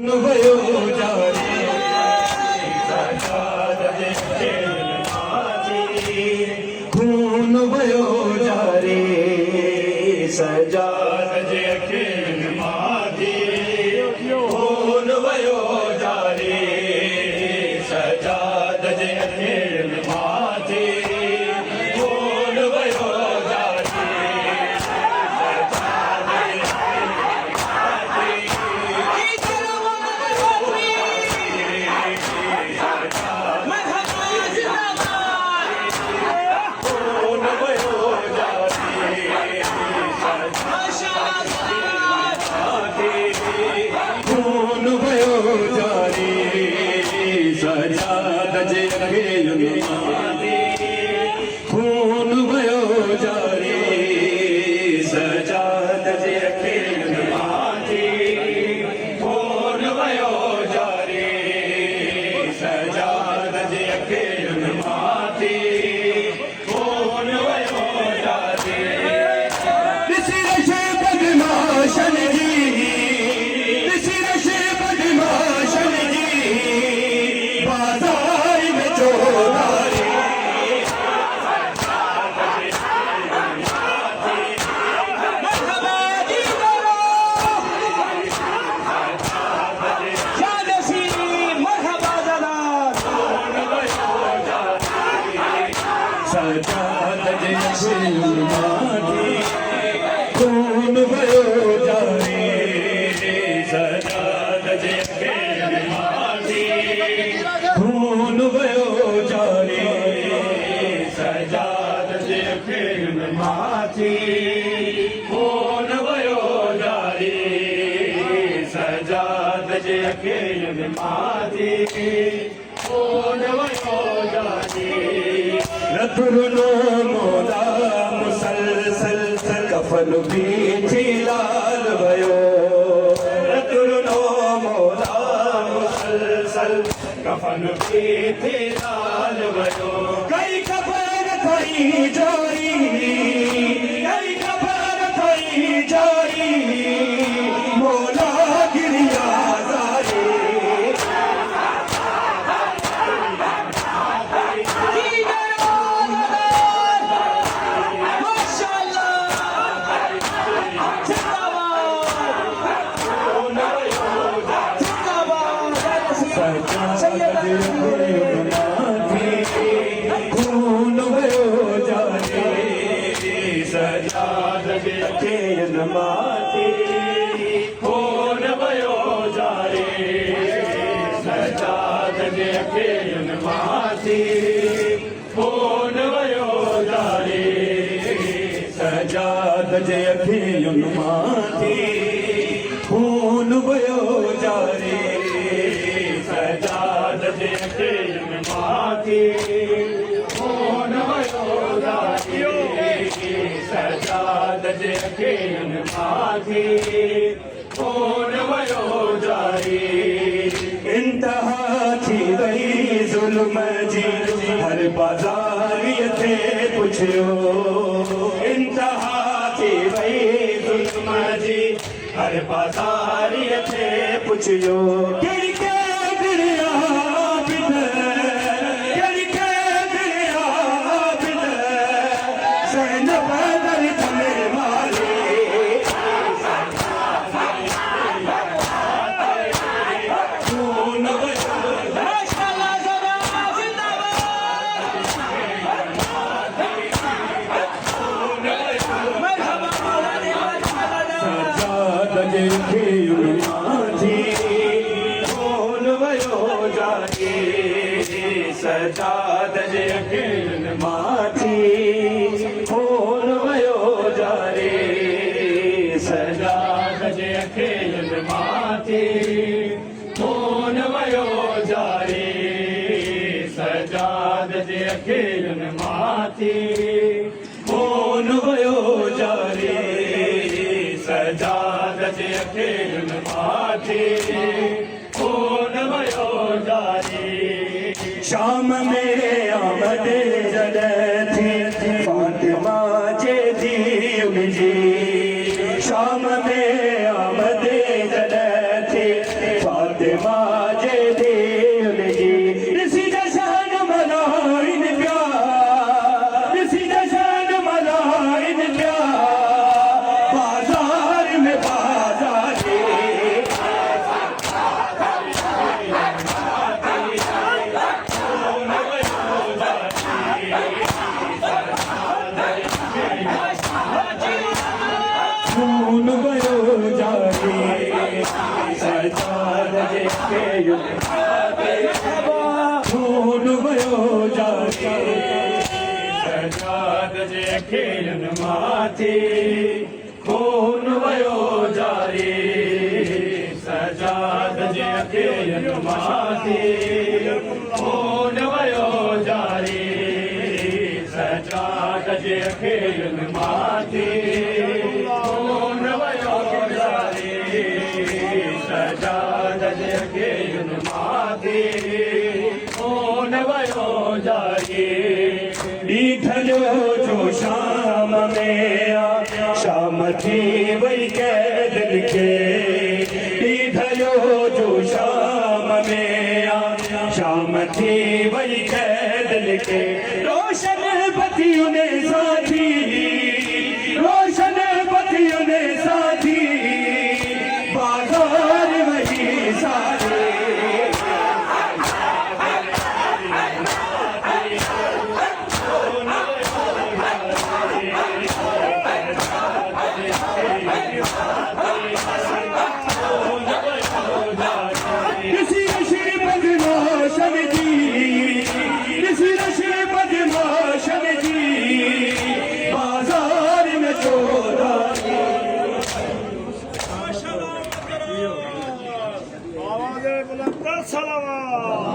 वयो जारे सजाद जे खून वयो जारे सजाद जे खून वयो जारे सजाद जे खून वयो सजाद जे खून वयो जारे सजाद जे खून वयो जारे सजाद जे खून वयो जारे ऋषि रशे बदमाशन जी ऋषि रशे बदमाशन जी बाजार में चौधारी सजाद जे खून वयो जारे सजाद जे खून वयो जारे सजाद जे खून वयो जारे सजाद जे खून वयो जारे रतुरनो मोला मुसलसल कफन बीठी लाल भयो रतुरनो मोला मुसलसल कफन बीठी लाल भयो कई कफन थई जोई कई कफन थई जोई मोला गिरिया जारे खून वयो जारे सजाद जे खून वयो जारे सजाद जे खून वयो जारे सजाद जे खून वयो जारे सजाद जे खून वयो जारे सजाद जे खून वयो जारे इंतहा थी वही जुल्म जी हर बाजार थे पुछियो इंतहा थी वही जुल्म जी हर बाजार थे पुछियो खून वयो जारे सजाद जे खून वयो जारे सजाद जे खून वयो जारे सजाद जे खून वयो जारे सजाद जे खून वयो जारे शाम मेरे आमद जद थी फातिमा जे दीन जी शाम में आमद जद थी फातिमा फातिमा जे देव जी इसी जशन मलाइन प्यार इसी जशन मलाइन प्यार बाजार में बाजारे खून भयो जारे सजाद जे के खून भयो जारे सजाद जे के माथे खून भयो जारे सजाद जे के माथे खून भयो जारे सजाद जे के माथे खून भयो जारे सजाद जे के माथे खून भयो जारे ॾीठलो जो शाम में शाम थी वही कैदन के ॾीठलो जो शाम में शाम थी वही कैदन के रोशन बतियों ने साथी रोशन बतियों ने साथी बाजार वही सारे किसी नशे बदमाशन जी किसी नशे बदमाशन जी बाजार में चोरा आवाज़ बुलंद सलावत